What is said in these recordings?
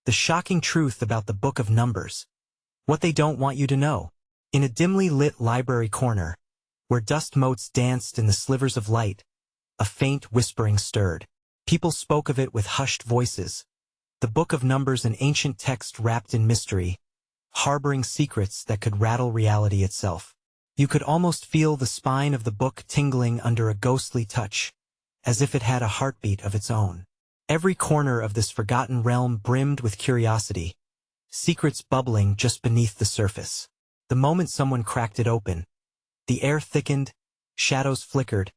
The shocking truth about the Book of Numbers. What they don't want you to know. In a dimly lit library corner, where dust motes danced in the slivers of light, a faint whispering stirred. People spoke of it with hushed voices. The Book of Numbers, an ancient text wrapped in mystery, harboring secrets that could rattle reality itself. You could almost feel the spine of the book tingling under a ghostly touch, as if it had a heartbeat of its own. Every corner of this forgotten realm brimmed with curiosity, secrets bubbling just beneath the surface. The moment someone cracked it open, the air thickened, shadows flickered,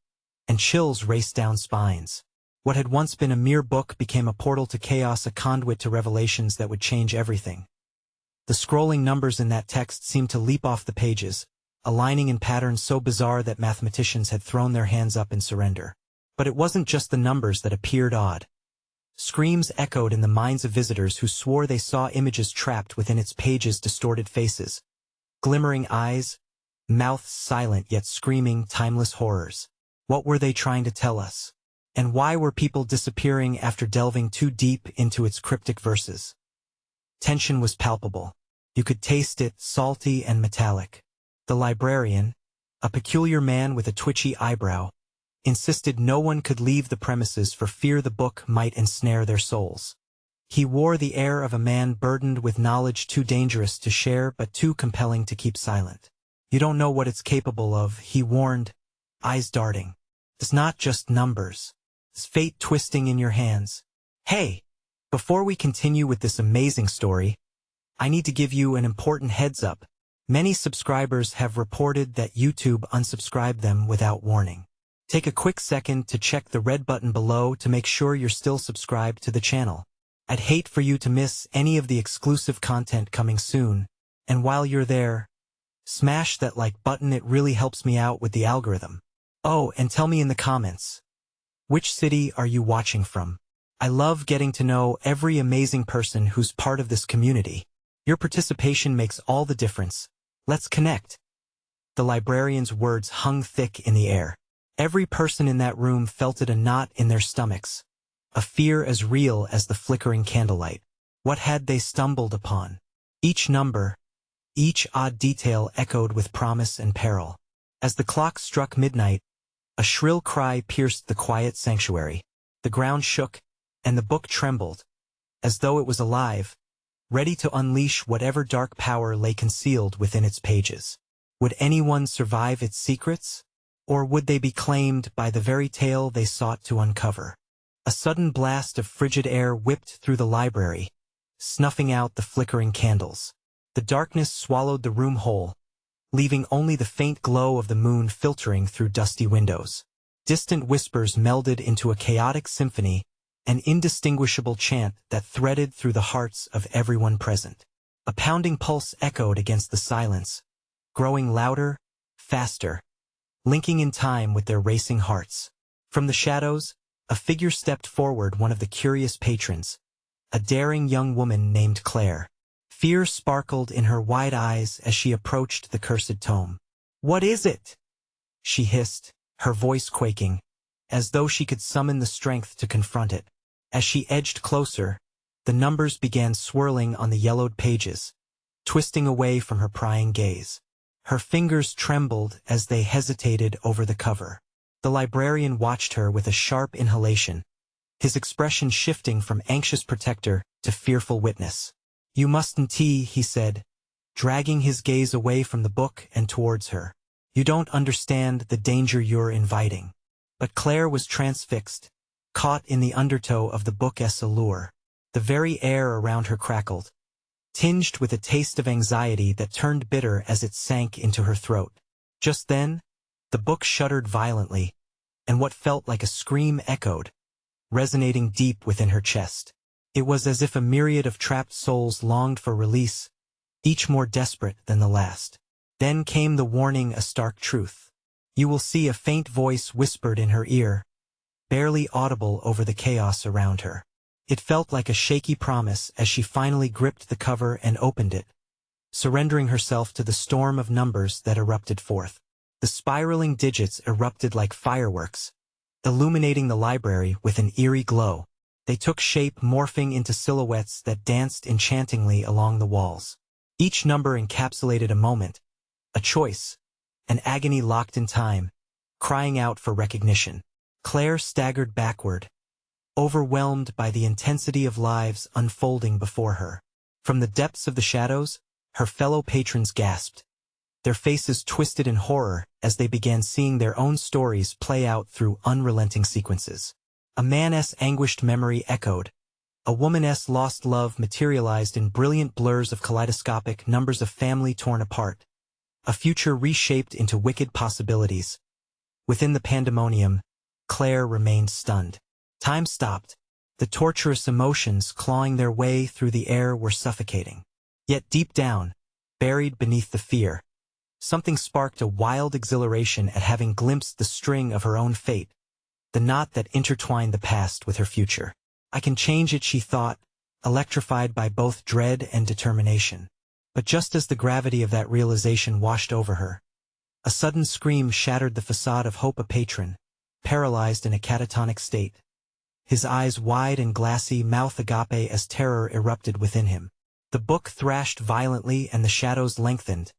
and chills raced down spines. What had once been a mere book became a portal to chaos, a conduit to revelations that would change everything. The scrolling numbers in that text seemed to leap off the pages, aligning in patterns so bizarre that mathematicians had thrown their hands up in surrender. But it wasn't just the numbers that appeared odd. Screams echoed in the minds of visitors who swore they saw images trapped within its pages, distorted faces, glimmering eyes, mouths silent yet screaming timeless horrors. What were they trying to tell us? And why were people disappearing after delving too deep into its cryptic verses? Tension was palpable. You could taste it, salty and metallic. The librarian, a peculiar man with a twitchy eyebrow, insisted no one could leave the premises for fear the book might ensnare their souls. He wore the air of a man burdened with knowledge too dangerous to share but too compelling to keep silent. You don't know what it's capable of, he warned, eyes darting. It's not just numbers. It's fate twisting in your hands. Hey, before we continue with this amazing story, I need to give you an important heads up. Many subscribers have reported that YouTube unsubscribed them without warning. Take a quick second to check the red button below to make sure you're still subscribed to the channel. I'd hate for you to miss any of the exclusive content coming soon, and while you're there, smash that like button, it really helps me out with the algorithm. Oh, and tell me in the comments, which city are you watching from? I love getting to know every amazing person who's part of this community. Your participation makes all the difference. Let's connect. The librarian's words hung thick in the air. Every person in that room felt it, a knot in their stomachs, a fear as real as the flickering candlelight. What had they stumbled upon? Each number, each odd detail echoed with promise and peril. As the clock struck midnight, a shrill cry pierced the quiet sanctuary. The ground shook, and the book trembled, as though it was alive, ready to unleash whatever dark power lay concealed within its pages. Would anyone survive its secrets? Or would they be claimed by the very tale they sought to uncover? A sudden blast of frigid air whipped through the library, snuffing out the flickering candles. The darkness swallowed the room whole, leaving only the faint glow of the moon filtering through dusty windows. Distant whispers melded into a chaotic symphony, an indistinguishable chant that threaded through the hearts of everyone present. A pounding pulse echoed against the silence, growing louder, faster, linking in time with their racing hearts. From the shadows, a figure stepped forward, one of the curious patrons, a daring young woman named Claire. Fear sparkled in her wide eyes as she approached the cursed tome. "What is it?" she hissed, her voice quaking, as though she could summon the strength to confront it. As she edged closer, the numbers began swirling on the yellowed pages, twisting away from her prying gaze. Her fingers trembled as they hesitated over the cover. The librarian watched her with a sharp inhalation, his expression shifting from anxious protector to fearful witness. "You mustn't," he said, dragging his gaze away from the book and towards her. "You don't understand the danger you're inviting." But Claire was transfixed, caught in the undertow of the book's allure. The very air around her crackled, tinged with a taste of anxiety that turned bitter as it sank into her throat. Just then, the book shuddered violently, and what felt like a scream echoed, resonating deep within her chest. It was as if a myriad of trapped souls longed for release, each more desperate than the last. Then came the warning, a stark truth. "You will see," a faint voice whispered in her ear, barely audible over the chaos around her. It felt like a shaky promise as she finally gripped the cover and opened it, surrendering herself to the storm of numbers that erupted forth. The spiraling digits erupted like fireworks, illuminating the library with an eerie glow. They took shape, morphing into silhouettes that danced enchantingly along the walls. Each number encapsulated a moment, a choice, an agony locked in time, crying out for recognition. Claire staggered backward, overwhelmed by the intensity of lives unfolding before her. From the depths of the shadows, her fellow patrons gasped, their faces twisted in horror as they began seeing their own stories play out through unrelenting sequences. A man's anguished memory echoed. A woman's lost love materialized in brilliant blurs of kaleidoscopic numbers of family torn apart. A future reshaped into wicked possibilities. Within the pandemonium, Claire remained stunned. Time stopped. The torturous emotions clawing their way through the air were suffocating. Yet deep down, buried beneath the fear, something sparked a wild exhilaration at having glimpsed the string of her own fate, the knot that intertwined the past with her future. I can change it, she thought, electrified by both dread and determination. But just as the gravity of that realization washed over her, a sudden scream shattered the facade of hope. A patron, paralyzed in a catatonic state, his eyes wide and glassy, mouth agape as terror erupted within him. The book thrashed violently and the shadows lengthened,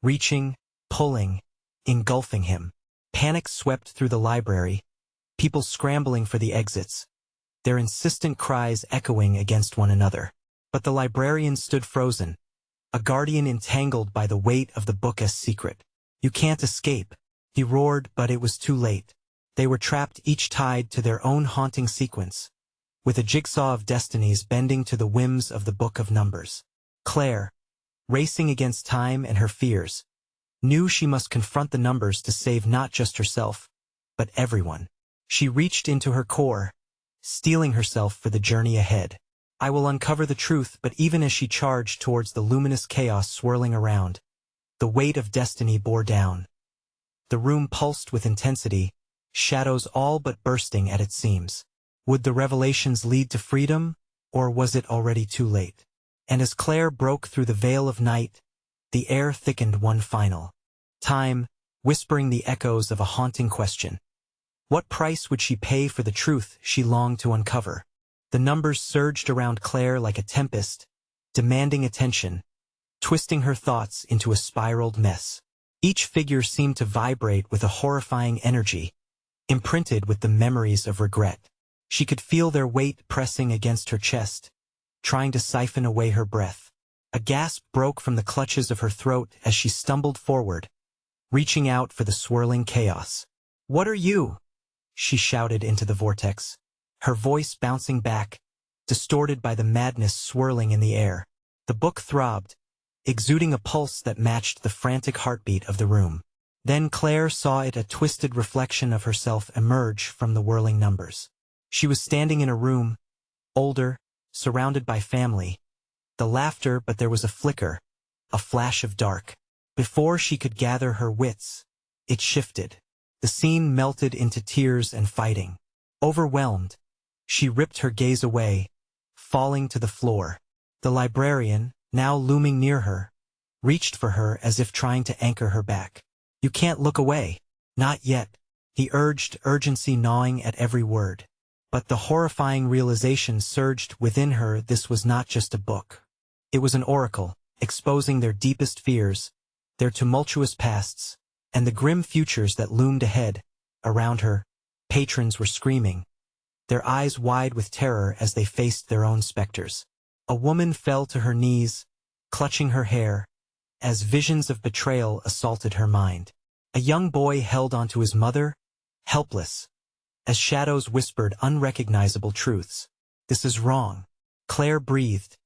reaching, pulling, engulfing him. Panic swept through the library, people scrambling for the exits, their insistent cries echoing against one another. But the librarian stood frozen, a guardian entangled by the weight of the book's secret. "You can't escape," he roared, but it was too late. They were trapped, each tied to their own haunting sequence, with a jigsaw of destinies bending to the whims of the Book of Numbers. Claire, racing against time and her fears, knew she must confront the numbers to save not just herself, but everyone. She reached into her core, steeling herself for the journey ahead. I will uncover the truth. But even as she charged towards the luminous chaos swirling around, the weight of destiny bore down. The room pulsed with intensity, shadows all but bursting at its seams. Would the revelations lead to freedom, or was it already too late? And as Claire broke through the veil of night, the air thickened one final time, whispering the echoes of a haunting question. What price would she pay for the truth she longed to uncover? The numbers surged around Claire like a tempest, demanding attention, twisting her thoughts into a spiraled mess. Each figure seemed to vibrate with a horrifying energy, imprinted with the memories of regret. She could feel their weight pressing against her chest, trying to siphon away her breath. A gasp broke from the clutches of her throat as she stumbled forward, reaching out for the swirling chaos. "What are you?" she shouted into the vortex, her voice bouncing back, distorted by the madness swirling in the air. The book throbbed, exuding a pulse that matched the frantic heartbeat of the room. Then Claire saw it, a twisted reflection of herself emerge from the whirling numbers. She was standing in a room, older, surrounded by family, the laughter, but there was a flicker, a flash of dark. Before she could gather her wits, it shifted. The scene melted into tears and fighting. Overwhelmed, she ripped her gaze away, falling to the floor. The librarian, now looming near her, reached for her as if trying to anchor her back. "You can't look away." "Not yet," he urged, urgency gnawing at every word. But the horrifying realization surged within her. This was not just a book. It was an oracle, exposing their deepest fears, their tumultuous pasts, and the grim futures that loomed ahead. Around her, patrons were screaming, their eyes wide with terror as they faced their own specters. A woman fell to her knees, clutching her hair, as visions of betrayal assaulted her mind. A young boy held onto his mother, helpless, as shadows whispered unrecognizable truths. "This is wrong," Claire breathed,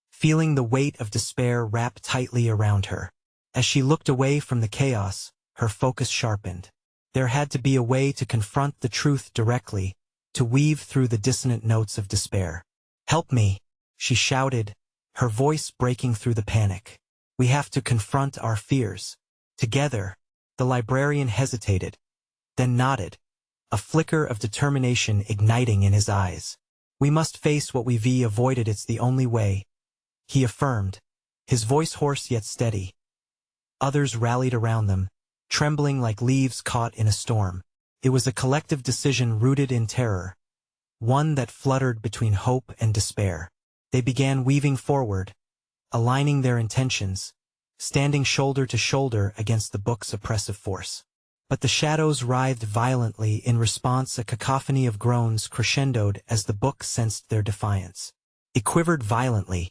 feeling the weight of despair wrap tightly around her. As she looked away from the chaos, her focus sharpened. There had to be a way to confront the truth directly, to weave through the dissonant notes of despair. "Help me," she shouted, her voice breaking through the panic. "We have to confront our fears. Together." The librarian hesitated, then nodded, a flicker of determination igniting in his eyes. "We must face what we've avoided. It's the only way," he affirmed, his voice hoarse yet steady. Others rallied around them, trembling like leaves caught in a storm. It was a collective decision rooted in terror, one that fluttered between hope and despair. They began weaving forward, aligning their intentions, standing shoulder to shoulder against the book's oppressive force. But the shadows writhed violently in response. A cacophony of groans crescendoed as the book sensed their defiance. It quivered violently,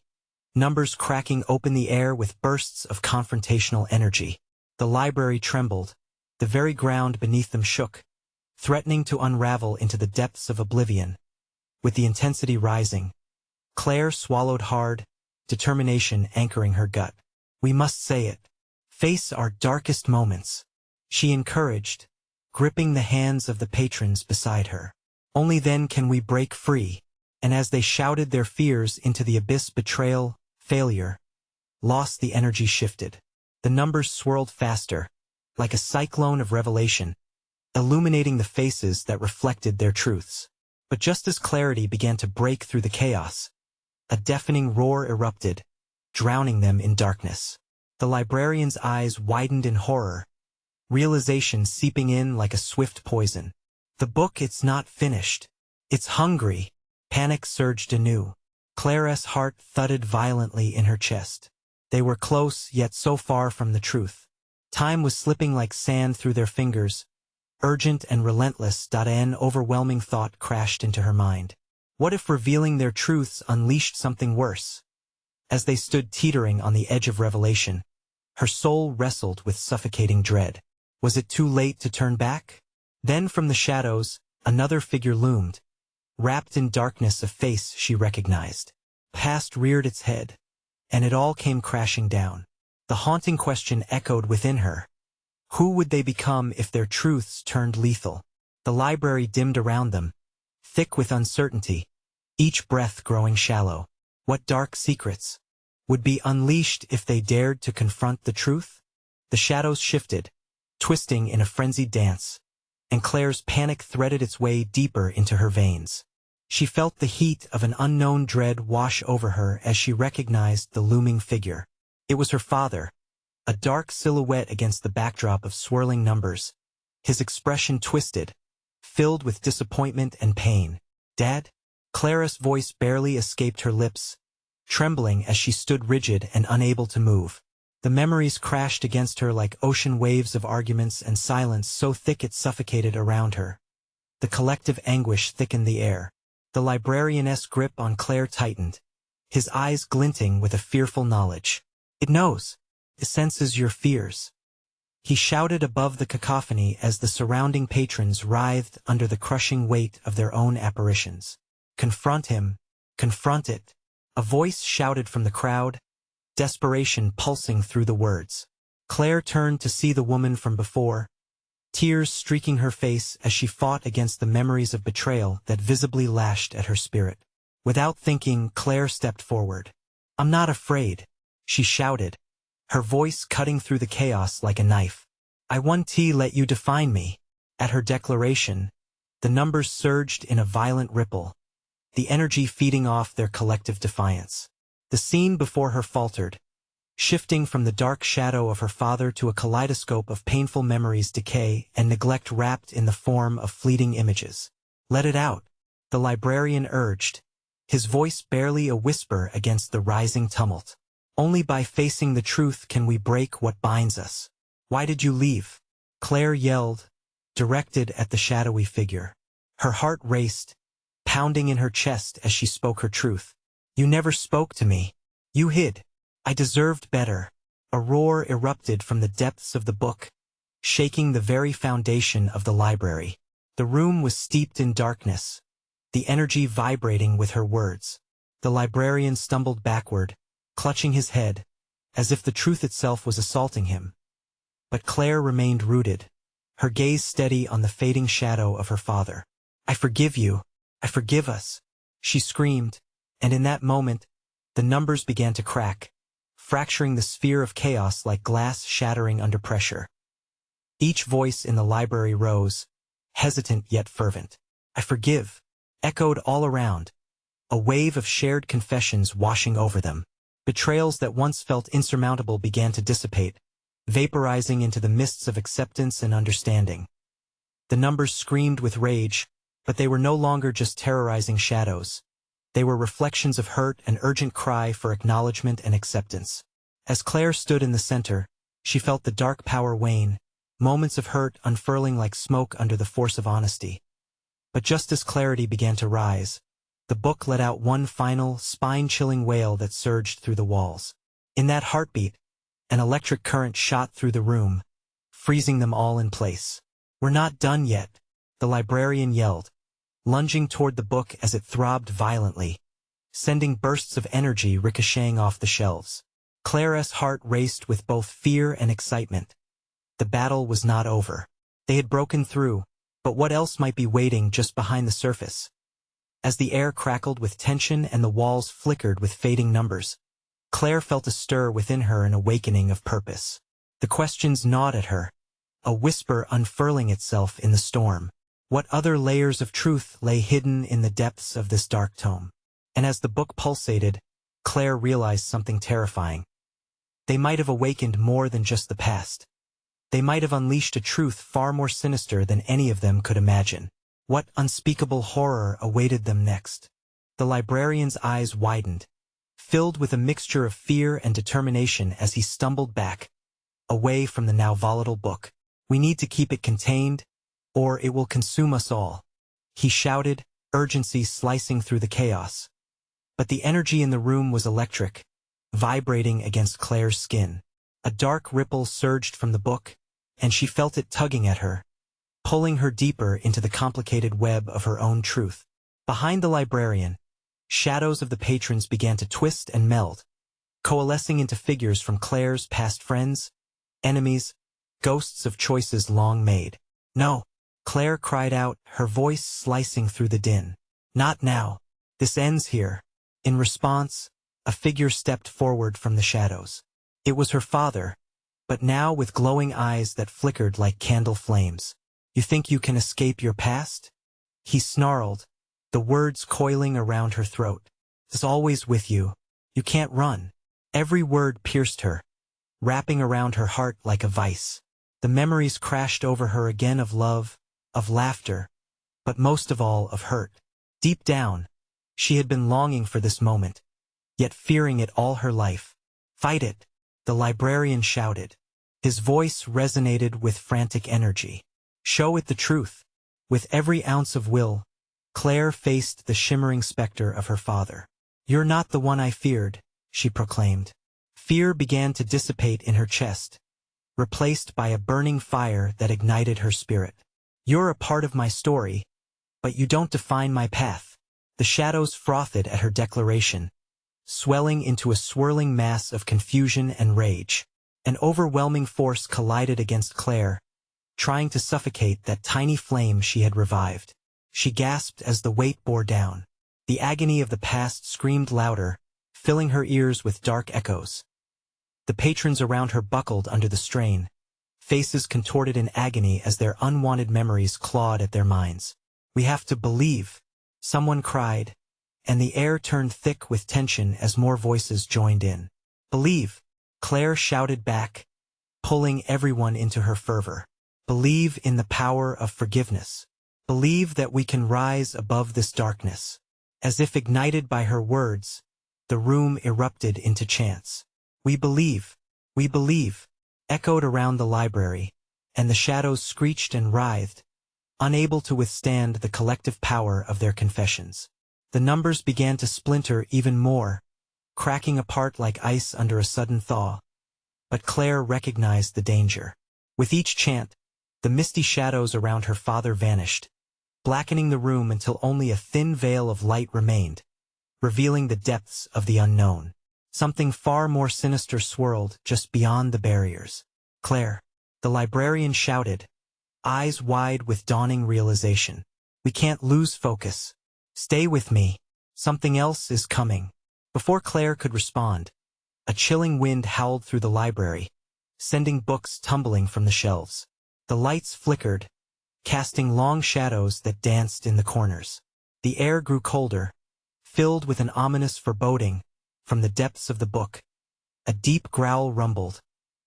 numbers cracking open the air with bursts of confrontational energy. The library trembled, the very ground beneath them shook, threatening to unravel into the depths of oblivion. With the intensity rising, Claire swallowed hard, determination anchoring her gut. "We must say it. Face our darkest moments," she encouraged, gripping the hands of the patrons beside her. "Only then can we break free." And as they shouted their fears into the abyss, betrayal, failure, loss, the energy shifted. The numbers swirled faster, like a cyclone of revelation, illuminating the faces that reflected their truths. But just as clarity began to break through the chaos, a deafening roar erupted, drowning them in darkness. The librarian's eyes widened in horror, realization seeping in like a swift poison. "The book, it's not finished. It's hungry." Panic surged anew. Claire's heart thudded violently in her chest. They were close, yet so far from the truth. Time was slipping like sand through their fingers, urgent and relentless. An overwhelming thought crashed into her mind. What if revealing their truths unleashed something worse? As they stood teetering on the edge of revelation, her soul wrestled with suffocating dread. Was it too late to turn back? Then from the shadows, another figure loomed. Wrapped in darkness, a face she recognized. Past reared its head, and it all came crashing down. The haunting question echoed within her. Who would they become if their truths turned lethal? The library dimmed around them, thick with uncertainty, each breath growing shallow. What dark secrets would be unleashed if they dared to confront the truth? The shadows shifted, twisting in a frenzied dance, and Claire's panic threaded its way deeper into her veins. She felt the heat of an unknown dread wash over her as she recognized the looming figure. It was her father, a dark silhouette against the backdrop of swirling numbers, his expression twisted, filled with disappointment and pain. "Dad?" Claire's voice barely escaped her lips, trembling as she stood rigid and unable to move. The memories crashed against her like ocean waves of arguments and silence so thick it suffocated around her. The collective anguish thickened the air. The librarian's grip on Claire tightened, his eyes glinting with a fearful knowledge. "It knows. It senses your fears," he shouted above the cacophony as the surrounding patrons writhed under the crushing weight of their own apparitions. "Confront him. Confront it." A voice shouted from the crowd, desperation pulsing through the words. Claire turned to see the woman from before, tears streaking her face as she fought against the memories of betrayal that visibly lashed at her spirit. Without thinking, Claire stepped forward. "I'm not afraid," she shouted, her voice cutting through the chaos like a knife. "I won't let you define me." At her declaration, the numbers surged in a violent ripple, the energy feeding off their collective defiance. The scene before her faltered, shifting from the dark shadow of her father to a kaleidoscope of painful memories, decay, and neglect wrapped in the form of fleeting images. "Let it out," the librarian urged, his voice barely a whisper against the rising tumult. "Only by facing the truth can we break what binds us." "Why did you leave?" Claire yelled, directed at the shadowy figure. Her heart raced, pounding in her chest as she spoke her truth. "You never spoke to me. You hid. I deserved better." A roar erupted from the depths of the book, shaking the very foundation of the library. The room was steeped in darkness, the energy vibrating with her words. The librarian stumbled backward, clutching his head, as if the truth itself was assaulting him. But Claire remained rooted, her gaze steady on the fading shadow of her father. "I forgive you. I forgive us," she screamed, and in that moment, the numbers began to crack, fracturing the sphere of chaos like glass shattering under pressure. Each voice in the library rose, hesitant yet fervent. "I forgive," echoed all around, a wave of shared confessions washing over them. Betrayals that once felt insurmountable began to dissipate, vaporizing into the mists of acceptance and understanding. The numbers screamed with rage, But they were no longer just terrorizing shadows. They were reflections of hurt, an urgent cry for acknowledgement and acceptance. As Claire stood in the center, she felt the dark power wane, moments of hurt unfurling like smoke under the force of honesty. But just as clarity began to rise, the book let out one final, spine-chilling wail that surged through the walls. In that heartbeat, an electric current shot through the room, freezing them all in place. "We're not done yet," the librarian yelled, lunging toward the book as it throbbed violently, sending bursts of energy ricocheting off the shelves. Claire's heart raced with both fear and excitement. The battle was not over. They had broken through, but what else might be waiting just behind the surface? As the air crackled with tension and the walls flickered with fading numbers, Claire felt a stir within her, an awakening of purpose. The questions gnawed at her, a whisper unfurling itself in the storm. What other layers of truth lay hidden in the depths of this dark tome? And as the book pulsated, Claire realized something terrifying. They might have awakened more than just the past. They might have unleashed a truth far more sinister than any of them could imagine. What unspeakable horror awaited them next? The librarian's eyes widened, filled with a mixture of fear and determination as he stumbled back, away from the now volatile book. "We need to keep it contained, or it will consume us all," he shouted, urgency slicing through the chaos. But the energy in the room was electric, vibrating against Claire's skin. A dark ripple surged from the book, and she felt it tugging at her, pulling her deeper into the complicated web of her own truth. Behind the librarian, shadows of the patrons began to twist and meld, coalescing into figures from Claire's past friends, enemies, ghosts of choices long made. "No!" Claire cried out, her voice slicing through the din. "Not now. This ends here." In response, a figure stepped forward from the shadows. It was her father, but now with glowing eyes that flickered like candle flames. "You think you can escape your past?" he snarled, the words coiling around her throat. "It's always with you. You can't run." Every word pierced her, wrapping around her heart like a vice. The memories crashed over her again of love, of laughter, but most of all of hurt. Deep down, she had been longing for this moment, yet fearing it all her life. "Fight it!" the librarian shouted. His voice resonated with frantic energy. "Show it the truth." With every ounce of will, Claire faced the shimmering specter of her father. "You're not the one I feared," she proclaimed. Fear began to dissipate in her chest, replaced by a burning fire that ignited her spirit. "You're a part of my story, but you don't define my path." The shadows frothed at her declaration, swelling into a swirling mass of confusion and rage. An overwhelming force collided against Claire, trying to suffocate that tiny flame she had revived. She gasped as the weight bore down. The agony of the past screamed louder, filling her ears with dark echoes. The patrons around her buckled under the strain, faces contorted in agony as their unwanted memories clawed at their minds. "We have to believe," someone cried, and the air turned thick with tension as more voices joined in. "Believe," Claire shouted back, pulling everyone into her fervor. "Believe in the power of forgiveness. Believe that we can rise above this darkness." As if ignited by her words, the room erupted into chants. "We believe, we believe," echoed around the library, and the shadows screeched and writhed, unable to withstand the collective power of their confessions. The numbers began to splinter even more, cracking apart like ice under a sudden thaw. But Claire recognized the danger. With each chant, the misty shadows around her father vanished, blackening the room until only a thin veil of light remained, revealing the depths of the unknown. Something far more sinister swirled just beyond the barriers. "Claire," the librarian shouted, eyes wide with dawning realization. "We can't lose focus. Stay with me. Something else is coming." Before Claire could respond, a chilling wind howled through the library, sending books tumbling from the shelves. The lights flickered, casting long shadows that danced in the corners. The air grew colder, filled with an ominous foreboding. From the depths of the book, a deep growl rumbled,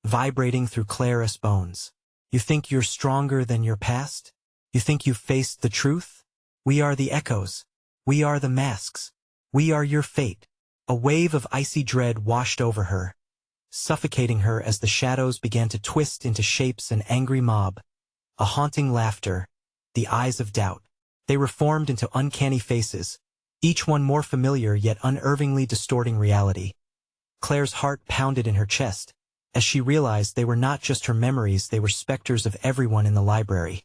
vibrating through Claire's bones. "You think you're stronger than your past? You think you've faced the truth? We are the echoes. We are the masks. We are your fate. A wave of icy dread washed over her, suffocating her as the shadows began to twist into shapes an angry mob, a haunting laughter, the eyes of doubt. They reformed into uncanny faces, each one more familiar yet unervingly distorting reality. Claire's heart pounded in her chest, as she realized they were not just her memories, they were specters of everyone in the library,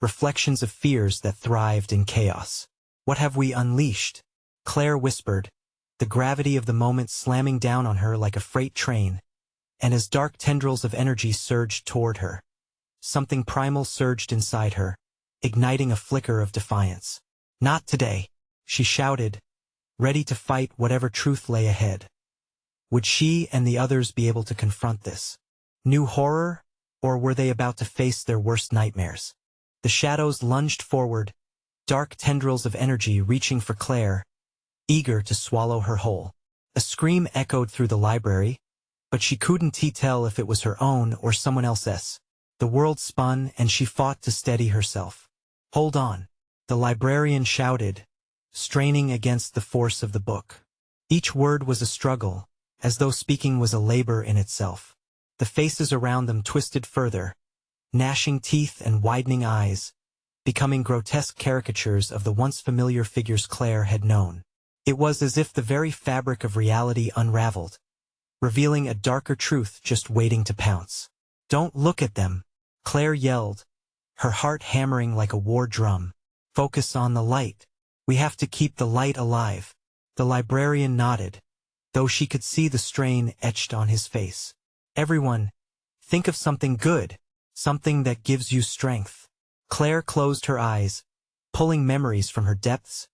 reflections of fears that thrived in chaos. What have we unleashed? Claire whispered, the gravity of the moment slamming down on her like a freight train, and as dark tendrils of energy surged toward her, something primal surged inside her, igniting a flicker of defiance. Not today, she shouted, ready to fight whatever truth lay ahead. Would she and the others be able to confront this new horror, or were they about to face their worst nightmares? The shadows lunged forward, dark tendrils of energy reaching for Claire, eager to swallow her whole. A scream echoed through the library, but she couldn't tell if it was her own or someone else's. The world spun and she fought to steady herself. Hold on, the librarian shouted, straining against the force of the book. Each word was a struggle, as though speaking was a labor in itself. The faces around them twisted further, gnashing teeth and widening eyes, becoming grotesque caricatures of the once familiar figures Claire had known. It was as if the very fabric of reality unraveled, revealing a darker truth just waiting to pounce. Don't look at them, Claire yelled, her heart hammering like a war drum. Focus on the light. We have to keep the light alive. The librarian nodded, though she could see the strain etched on his face. Everyone, think of something good, something that gives you strength. Claire closed her eyes, pulling memories from her depths,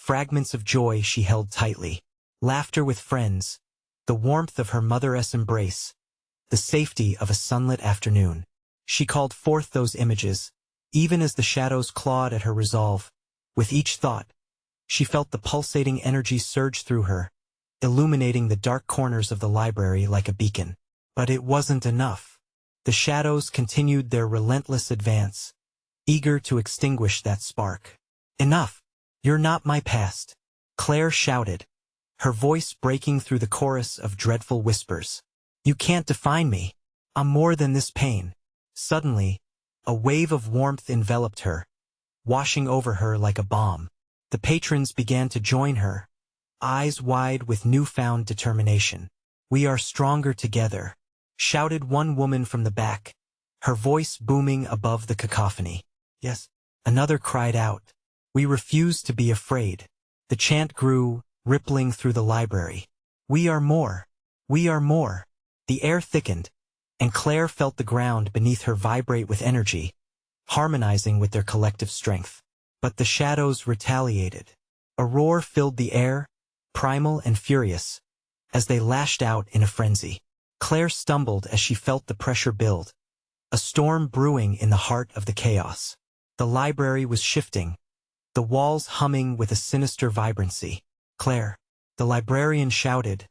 fragments of joy she held tightly. Laughter with friends, the warmth of her mother's embrace, the safety of a sunlit afternoon. She called forth those images, even as the shadows clawed at her resolve. With each thought, she felt the pulsating energy surge through her, illuminating the dark corners of the library like a beacon. But it wasn't enough. The shadows continued their relentless advance, eager to extinguish that spark. Enough! You're not my past, Claire shouted, her voice breaking through the chorus of dreadful whispers. You can't define me. I'm more than this pain. Suddenly, a wave of warmth enveloped her, washing over her like a bomb. The patrons began to join her, eyes wide with newfound determination. We are stronger together, shouted one woman from the back, her voice booming above the cacophony. Yes, another cried out. We refuse to be afraid. The chant grew, rippling through the library. We are more. We are more. The air thickened, and Claire felt the ground beneath her vibrate with energy, harmonizing with their collective strength. But the shadows retaliated. A roar filled the air, primal and furious, as they lashed out in a frenzy. Claire stumbled as she felt the pressure build, a storm brewing in the heart of the chaos. The library was shifting, the walls humming with a sinister vibrancy. Claire, the librarian shouted,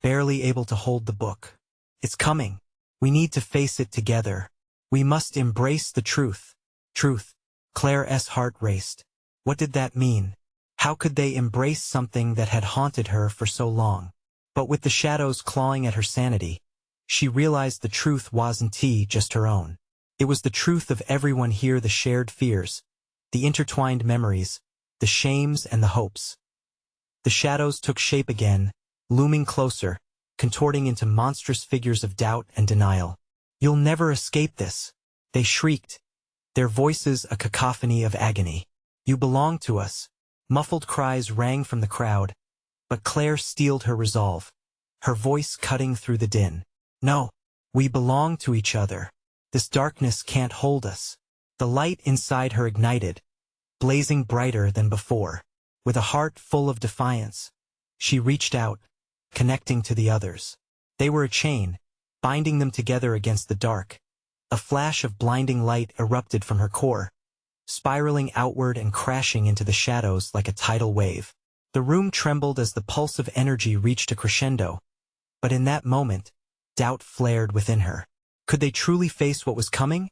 barely able to hold the book. It's coming. We need to face it together. We must embrace the truth. Truth. Claire's heart raced. What did that mean? How could they embrace something that had haunted her for so long? But with the shadows clawing at her sanity, she realized the truth wasn't just her own. It was the truth of everyone here, the shared fears, the intertwined memories, the shames and the hopes. The shadows took shape again, looming closer, contorting into monstrous figures of doubt and denial. You'll never escape this, they shrieked, their voices a cacophony of agony. You belong to us. Muffled cries rang from the crowd, but Claire steeled her resolve, her voice cutting through the din. No, we belong to each other. This darkness can't hold us. The light inside her ignited, blazing brighter than before. With a heart full of defiance, she reached out, connecting to the others. They were a chain, binding them together against the dark. A flash of blinding light erupted from her core, spiraling outward and crashing into the shadows like a tidal wave. The room trembled as the pulse of energy reached a crescendo, but in that moment, doubt flared within her. Could they truly face what was coming?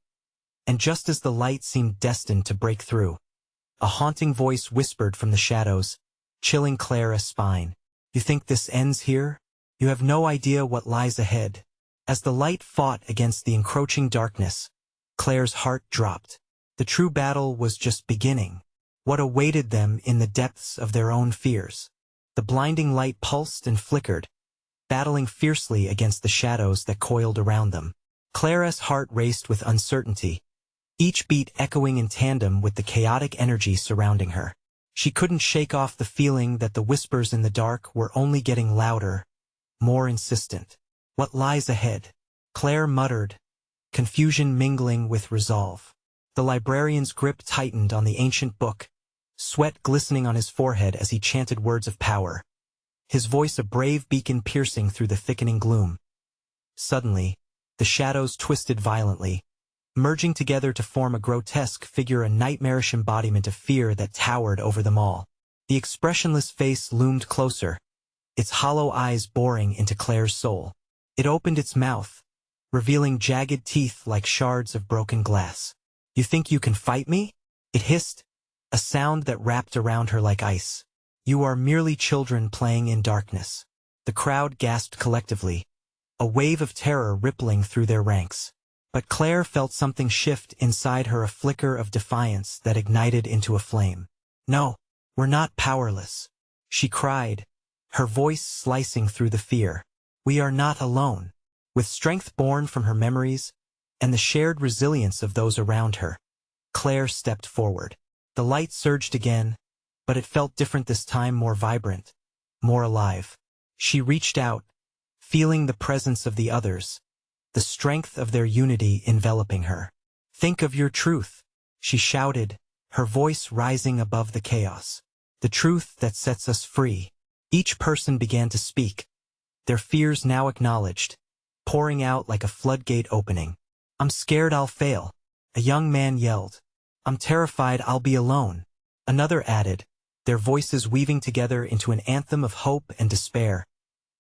And just as the light seemed destined to break through, A haunting voice whispered from the shadows, chilling Clara's spine. You think this ends here? You have no idea what lies ahead. As the light fought against the encroaching darkness, Clara's heart dropped. The true battle was just beginning. What awaited them in the depths of their own fears? The blinding light pulsed and flickered, battling fiercely against the shadows that coiled around them. Clara's heart raced with uncertainty, each beat echoing in tandem with the chaotic energy surrounding her. She couldn't shake off the feeling that the whispers in the dark were only getting louder, more insistent. What lies ahead? Claire muttered, confusion mingling with resolve. The librarian's grip tightened on the ancient book, sweat glistening on his forehead as he chanted words of power, his voice a brave beacon piercing through the thickening gloom. Suddenly, the shadows twisted violently, merging together to form a grotesque figure, a nightmarish embodiment of fear that towered over them all. The expressionless face loomed closer, its hollow eyes boring into Claire's soul. It opened its mouth, revealing jagged teeth like shards of broken glass. You think you can fight me? It hissed, a sound that wrapped around her like ice. You are merely children playing in darkness. The crowd gasped collectively, a wave of terror rippling through their ranks. But Claire felt something shift inside her, a flicker of defiance that ignited into a flame. No, we're not powerless, she cried, her voice slicing through the fear. We are not alone. With strength born from her memories and the shared resilience of those around her, Claire stepped forward. The light surged again, but it felt different this time, more vibrant, more alive. She reached out, feeling the presence of the others, the strength of their unity enveloping her. Think of your truth, she shouted, her voice rising above the chaos. The truth that sets us free. Each person began to speak, their fears now acknowledged, pouring out like a floodgate opening. I'm scared I'll fail, a young man yelled. I'm terrified I'll be alone, another added, their voices weaving together into an anthem of hope and despair,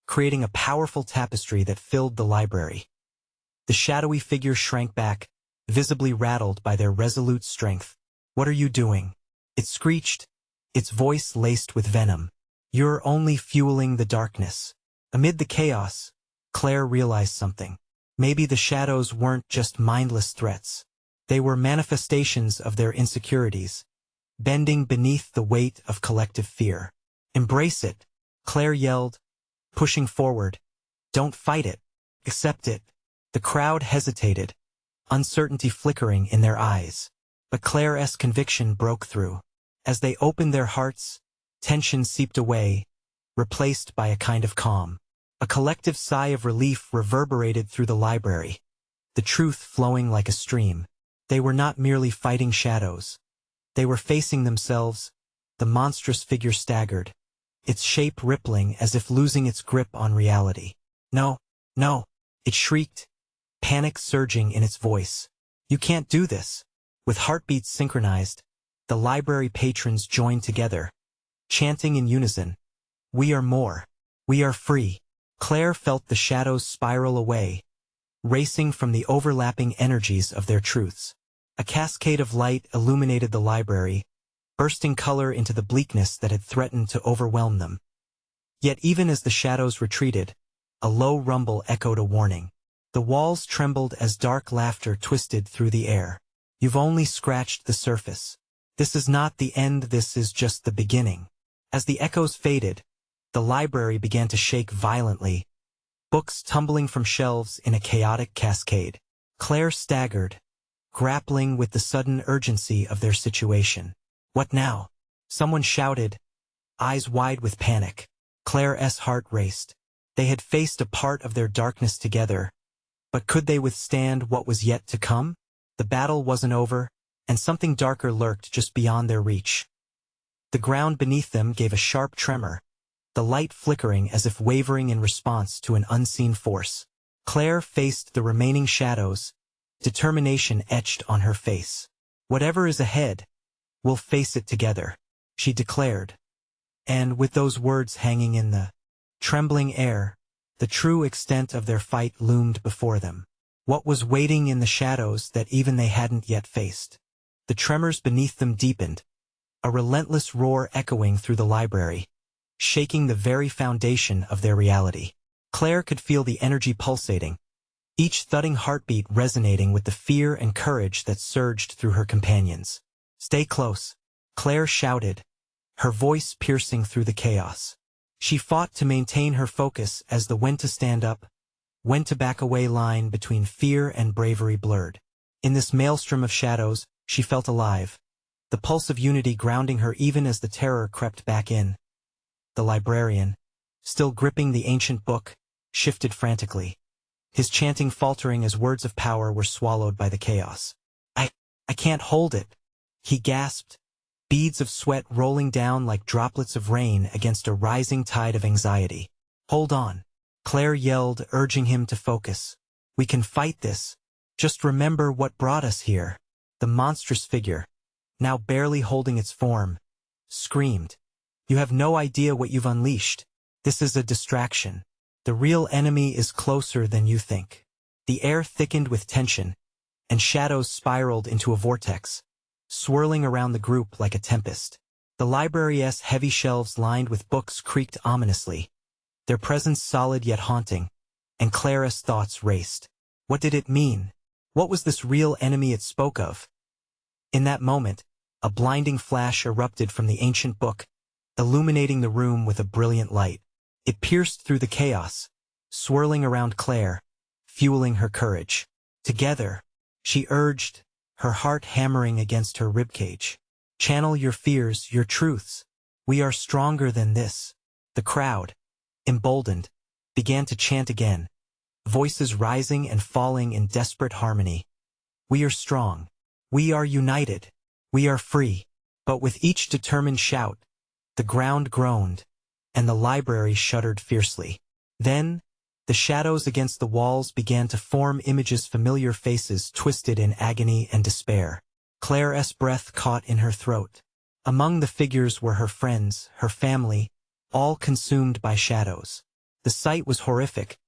creating a powerful tapestry that filled the library. The shadowy figure shrank back, visibly rattled by their resolute strength. What are you doing? It screeched, its voice laced with venom. You're only fueling the darkness. Amid the chaos, Claire realized something. Maybe the shadows weren't just mindless threats. They were manifestations of their insecurities, bending beneath the weight of collective fear. Embrace it, Claire yelled, pushing forward. Don't fight it. Accept it. The crowd hesitated, uncertainty flickering in their eyes. But Claire's conviction broke through. As they opened their hearts, tension seeped away, replaced by a kind of calm. A collective sigh of relief reverberated through the library, the truth flowing like a stream. They were not merely fighting shadows. They were facing themselves. The monstrous figure staggered, its shape rippling as if losing its grip on reality. No, no, it shrieked, panic surging in its voice. You can't do this. With heartbeats synchronized, the library patrons joined together, chanting in unison. We are more. We are free. Claire felt the shadows spiral away, racing from the overlapping energies of their truths. A cascade of light illuminated the library, bursting color into the bleakness that had threatened to overwhelm them. Yet even as the shadows retreated, a low rumble echoed a warning. The walls trembled as dark laughter twisted through the air. You've only scratched the surface. This is not the end, this is just the beginning. As the echoes faded, the library began to shake violently, books tumbling from shelves in a chaotic cascade. Claire staggered, grappling with the sudden urgency of their situation. What now? Someone shouted, eyes wide with panic. Claire's heart raced. They had faced a part of their darkness together, but could they withstand what was yet to come? The battle wasn't over, and something darker lurked just beyond their reach. The ground beneath them gave a sharp tremor, the light flickering as if wavering in response to an unseen force. Claire faced the remaining shadows, determination etched on her face. Whatever is ahead, we'll face it together, she declared. And with those words hanging in the trembling air, the true extent of their fight loomed before them. What was waiting in the shadows that even they hadn't yet faced? The tremors beneath them deepened, a relentless roar echoing through the library, shaking the very foundation of their reality. Claire could feel the energy pulsating, each thudding heartbeat resonating with the fear and courage that surged through her companions. "Stay close," Claire shouted, her voice piercing through the chaos. She fought to maintain her focus as the when to stand up, when to back away line between fear and bravery blurred. In this maelstrom of shadows, she felt alive, the pulse of unity grounding her even as the terror crept back in. The librarian, still gripping the ancient book, shifted frantically, his chanting faltering as words of power were swallowed by the chaos. I can't hold it," he gasped, beads of sweat rolling down like droplets of rain against a rising tide of anxiety. "Hold on," Claire yelled, urging him to focus. "We can fight this. Just remember what brought us here." The monstrous figure, now barely holding its form, screamed. "You have no idea what you've unleashed. This is a distraction. The real enemy is closer than you think." The air thickened with tension, and shadows spiraled into a vortex, swirling around the group like a tempest. The library's heavy shelves lined with books creaked ominously, their presence solid yet haunting, and Clara's thoughts raced. What did it mean? What was this real enemy it spoke of? In that moment, a blinding flash erupted from the ancient book, illuminating the room with a brilliant light. It pierced through the chaos, swirling around Claire, fueling her courage. "Together," she urged, her heart hammering against her ribcage. "Channel your fears, your truths. We are stronger than this." The crowd, emboldened, began to chant again, voices rising and falling in desperate harmony. "We are strong. We are united. We are free." But with each determined shout, the ground groaned, and the library shuddered fiercely. Then, the shadows against the walls began to form images, familiar faces twisted in agony and despair. Claire's breath caught in her throat. Among the figures were her friends, her family, all consumed by shadows. The sight was horrific,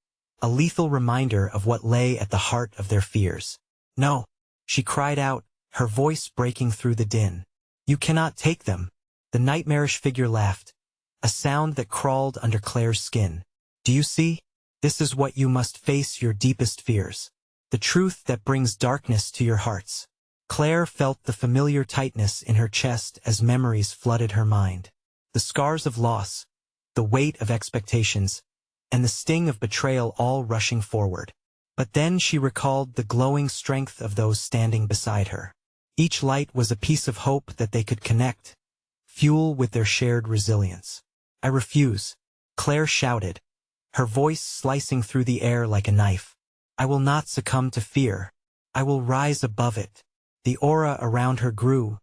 a lethal reminder of what lay at the heart of their fears. "No," she cried out, her voice breaking through the din. "You cannot take them." The nightmarish figure laughed, a sound that crawled under Claire's skin. "Do you see? This is what you must face, your deepest fears. The truth that brings darkness to your hearts." Claire felt the familiar tightness in her chest as memories flooded her mind. The scars of loss, the weight of expectations, and the sting of betrayal all rushing forward. But then she recalled the glowing strength of those standing beside her. Each light was a piece of hope that they could connect, fuel with their shared resilience. "I refuse," Claire shouted, her voice slicing through the air like a knife. "I will not succumb to fear. I will rise above it." The aura around her grew,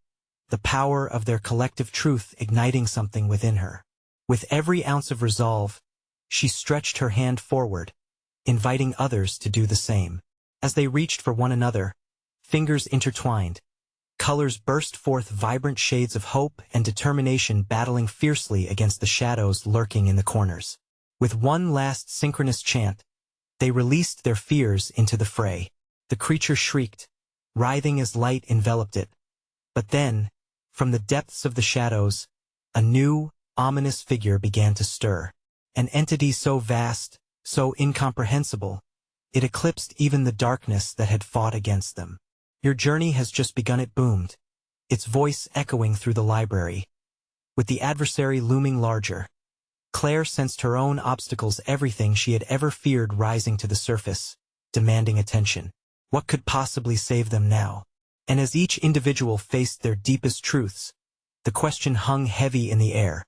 the power of their collective truth igniting something within her. With every ounce of resolve, she stretched her hand forward, inviting others to do the same. As they reached for one another, fingers intertwined, colors burst forth, vibrant shades of hope and determination battling fiercely against the shadows lurking in the corners. With one last synchronous chant, they released their fears into the fray. The creature shrieked, writhing as light enveloped it. But then, from the depths of the shadows, a new, ominous figure began to stir. An entity so vast, so incomprehensible, it eclipsed even the darkness that had fought against them. "Your journey has just begun," it boomed, its voice echoing through the library. With the adversary looming larger, Claire sensed her own obstacles, everything she had ever feared rising to the surface, demanding attention. What could possibly save them now? And as each individual faced their deepest truths, the question hung heavy in the air.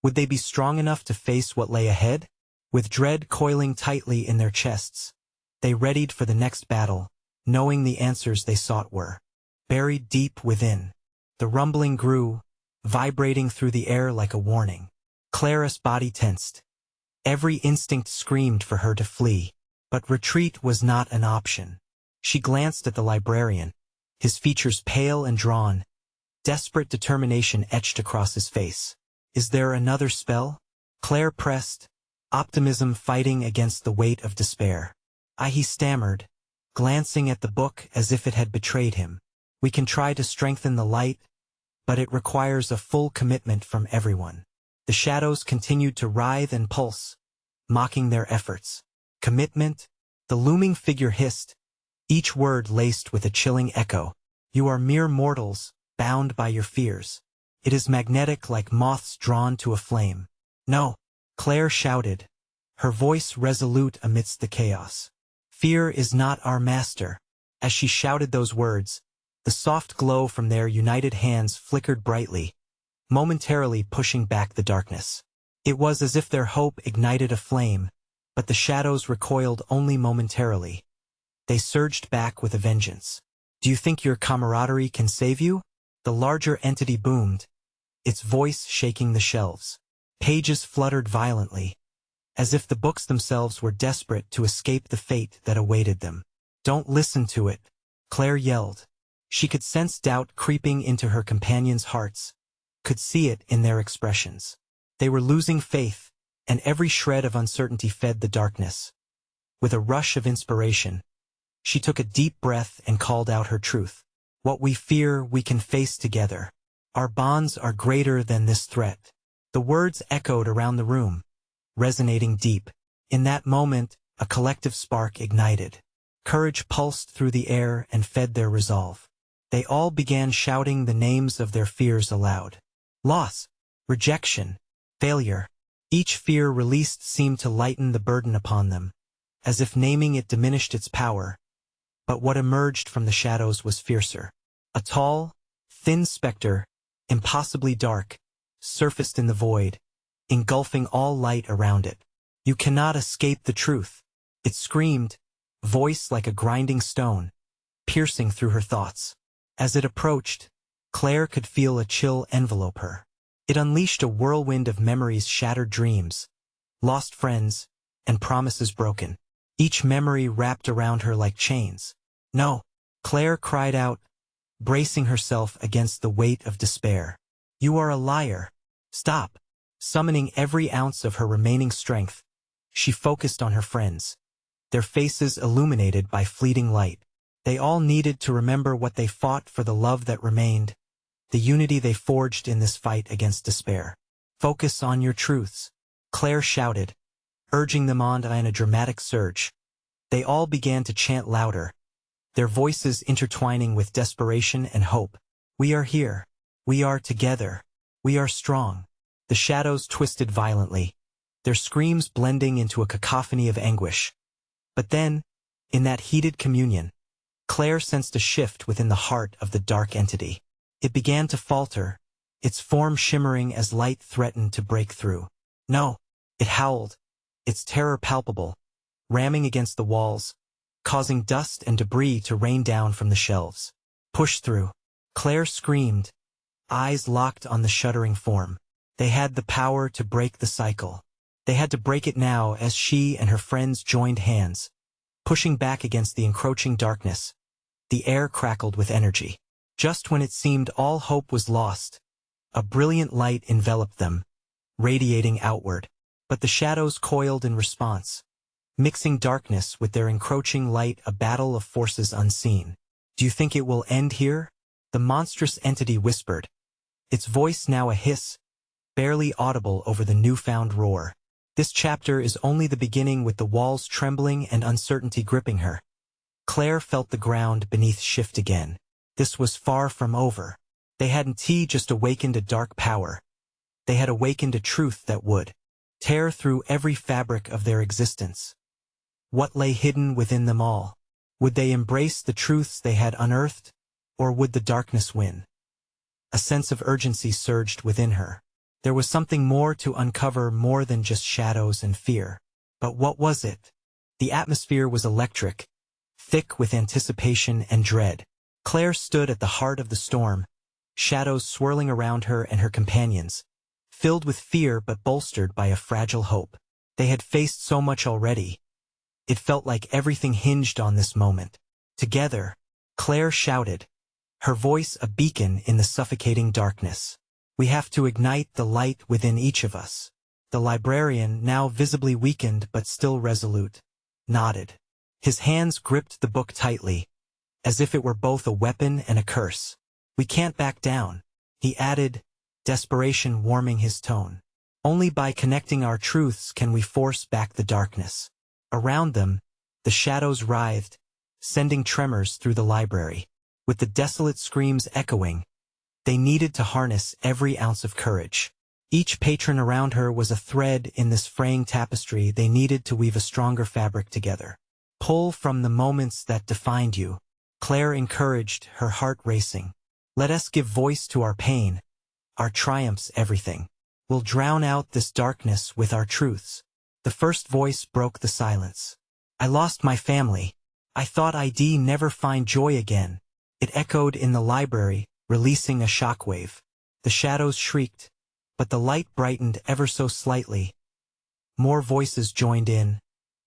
Would they be strong enough to face what lay ahead? With dread coiling tightly in their chests, they readied for the next battle, knowing the answers they sought were buried deep within. The rumbling grew, vibrating through the air like a warning. Clara's body tensed. Every instinct screamed for her to flee, but retreat was not an option. She glanced at the librarian, his features pale and drawn, desperate determination etched across his face. "Is there another spell?" Claire pressed, optimism fighting against the weight of despair. He stammered, glancing at the book as if it had betrayed him. "We can try to strengthen the light, but it requires a full commitment from everyone. The shadows continued to writhe and pulse, mocking their efforts. Commitment? The looming figure hissed, each word laced with a chilling echo. You are mere mortals, bound by your fears. It is magnetic like moths drawn to a flame. No, Claire shouted, her voice resolute amidst the chaos. Fear is not our master. As she shouted those words, the soft glow from their united hands flickered brightly, momentarily pushing back the darkness. It was as if their hope ignited a flame, but the shadows recoiled only momentarily. They surged back with a vengeance. Do you think your camaraderie can save you? The larger entity boomed, its voice shaking the shelves. Pages fluttered violently, as if the books themselves were desperate to escape the fate that awaited them. Don't listen to it, Claire yelled. She could sense doubt creeping into her companions' hearts, could see it in their expressions. They were losing faith, and every shred of uncertainty fed the darkness. With a rush of inspiration, she took a deep breath and called out her truth. What we fear, we can face together. Our bonds are greater than this threat. The words echoed around the room, resonating deep. In that moment, a collective spark ignited. Courage pulsed through the air and fed their resolve. They all began shouting the names of their fears aloud. Loss, rejection, failure. Each fear released seemed to lighten the burden upon them, as if naming it diminished its power. But what emerged from the shadows was fiercer. A tall, thin specter, impossibly dark, surfaced in the void, engulfing all light around it. You cannot escape the truth, it screamed, voice like a grinding stone, piercing through her thoughts. As it approached, Claire could feel a chill envelope her. It unleashed a whirlwind of memories, shattered dreams, lost friends, and promises broken. Each memory wrapped around her like chains. No, Claire cried out, bracing herself against the weight of despair. You are a liar. Stop. Summoning every ounce of her remaining strength, she focused on her friends, their faces illuminated by fleeting light. They all needed to remember what they fought for, the love that remained, the unity they forged in this fight against despair. Focus on your truths, Claire shouted, urging them on in a dramatic surge. They all began to chant louder, their voices intertwining with desperation and hope. We are here. We are together. We are strong. The shadows twisted violently, their screams blending into a cacophony of anguish. But then, in that heated communion, Claire sensed a shift within the heart of the dark entity. It began to falter, its form shimmering as light threatened to break through. No, it howled, its terror palpable, ramming against the walls, causing dust and debris to rain down from the shelves. Push through, Claire screamed, eyes locked on the shuddering form. They had the power to break the cycle. They had to break it now as she and her friends joined hands, pushing back against the encroaching darkness. The air crackled with energy. Just when it seemed all hope was lost, a brilliant light enveloped them, radiating outward. But the shadows coiled in response, mixing darkness with their encroaching light, a battle of forces unseen. Do you think it will end here? The monstrous entity whispered, its voice now a hiss, barely audible over the newfound roar. This chapter is only the beginning, with the walls trembling and uncertainty gripping her. Claire felt the ground beneath shift again. This was far from over. They hadn't just awakened a dark power. They had awakened a truth that would tear through every fabric of their existence. What lay hidden within them all? Would they embrace the truths they had unearthed, or would the darkness win? A sense of urgency surged within her. There was something more to uncover, more than just shadows and fear. But what was it? The atmosphere was electric, thick with anticipation and dread. Claire stood at the heart of the storm, shadows swirling around her and her companions, filled with fear but bolstered by a fragile hope. They had faced so much already. It felt like everything hinged on this moment. Together, Claire shouted, her voice a beacon in the suffocating darkness. We have to ignite the light within each of us. The librarian, now visibly weakened but still resolute, nodded. His hands gripped the book tightly, as if it were both a weapon and a curse. We can't back down, He added, desperation warming his tone. Only by connecting our truths can we force back the darkness. Around them, the shadows writhed, sending tremors through the library. With the desolate screams echoing, they needed to harness every ounce of courage. Each patron around her was a thread in this fraying tapestry they needed to weave a stronger fabric together. Pull from the moments that defined you, Claire encouraged, her heart racing. Let us give voice to our pain, our triumphs, everything. We'll drown out this darkness with our truths. The first voice broke the silence. I lost my family. I thought I'd never find joy again. It echoed in the library, releasing a shockwave. The shadows shrieked, but the light brightened ever so slightly. More voices joined in.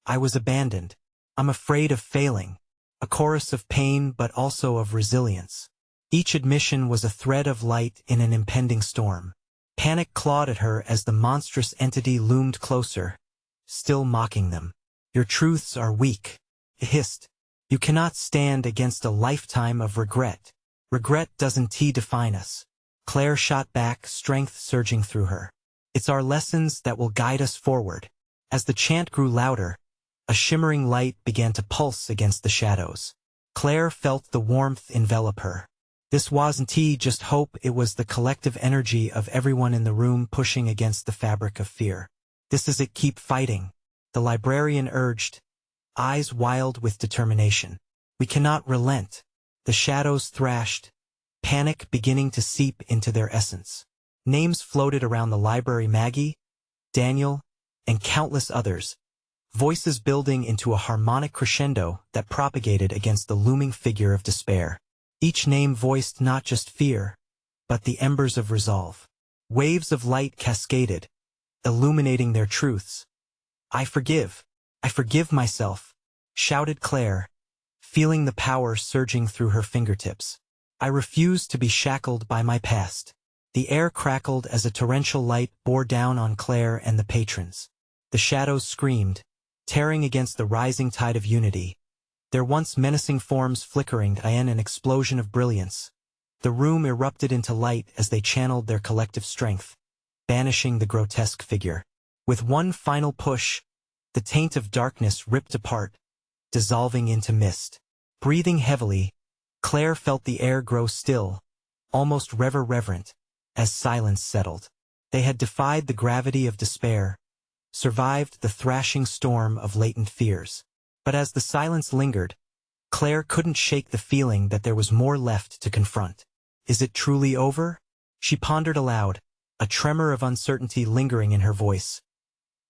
I was abandoned. I'm afraid of failing. A chorus of pain but also of resilience. Each admission was a thread of light in an impending storm. Panic clawed at her as the monstrous entity loomed closer, still mocking them. Your truths are weak, it hissed. You cannot stand against a lifetime of regret. Regret doesn't define us. Claire shot back, strength surging through her. It's our lessons that will guide us forward. As the chant grew louder, a shimmering light began to pulse against the shadows. Claire felt the warmth envelop her. This wasn't just hope, it was the collective energy of everyone in the room pushing against the fabric of fear. This is it, keep fighting, the librarian urged, eyes wild with determination. We cannot relent. The shadows thrashed, panic beginning to seep into their essence. Names floated around the library: Maggie, Daniel, and countless others, voices building into a harmonic crescendo that propagated against the looming figure of despair. Each name voiced not just fear, but the embers of resolve. Waves of light cascaded, illuminating their truths. I forgive myself, shouted Claire, feeling the power surging through her fingertips. I refuse to be shackled by my past. The air crackled as a torrential light bore down on Claire and the patrons. The shadows screamed, tearing against the rising tide of unity, their once menacing forms flickering in an explosion of brilliance. The room erupted into light as they channeled their collective strength, banishing the grotesque figure. With one final push, the taint of darkness ripped apart, dissolving into mist. Breathing heavily, Claire felt the air grow still, almost reverent, as silence settled. They had defied the gravity of despair, survived the thrashing storm of latent fears. But as the silence lingered, Claire couldn't shake the feeling that there was more left to confront. Is it truly over? She pondered aloud, a tremor of uncertainty lingering in her voice.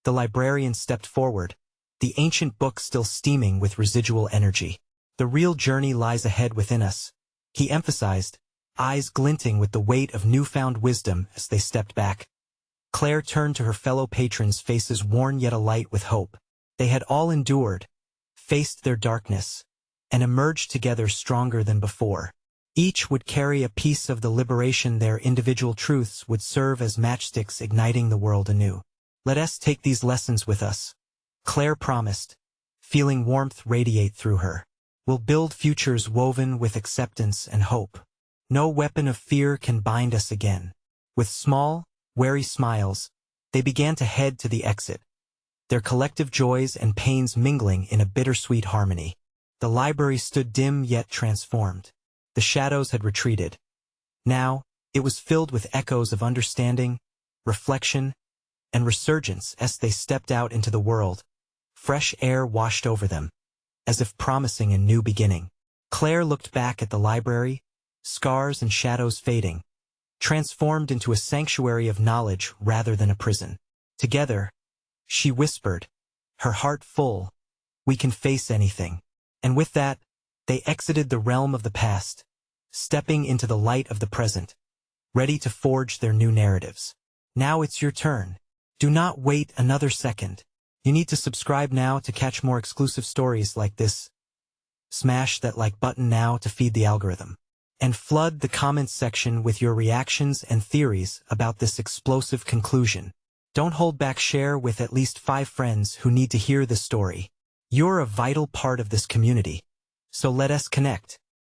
The librarian stepped forward, the ancient book still steaming with residual energy. The real journey lies ahead within us, he emphasized, eyes glinting with the weight of newfound wisdom as they stepped back. Claire turned to her fellow patrons, faces worn yet alight with hope. They had all endured, faced their darkness, and emerged together stronger than before. Each would carry a piece of the liberation. Their individual truths would serve as matchsticks igniting the world anew. Let us take these lessons with us, Claire promised, feeling warmth radiate through her. We'll build futures woven with acceptance and hope. No weapon of fear can bind us again. With small, wary smiles, they began to head to the exit, their collective joys and pains mingling in a bittersweet harmony. The library stood dim yet transformed. The shadows had retreated. Now, it was filled with echoes of understanding, reflection, and resurgence as they stepped out into the world. Fresh air washed over them, as if promising a new beginning. Claire looked back at the library, scars and shadows fading, transformed into a sanctuary of knowledge rather than a prison. Together, she whispered, her heart full, we can face anything. And with that, they exited the realm of the past, stepping into the light of the present, ready to forge their new narratives. Now it's your turn. Do not wait another second. You need to subscribe now to catch more exclusive stories like this. Smash that like button now to feed the algorithm. And flood the comments section with your reactions and theories about this explosive conclusion. Don't hold back, share with at least 5 friends who need to hear this story. You're a vital part of this community, so let us connect.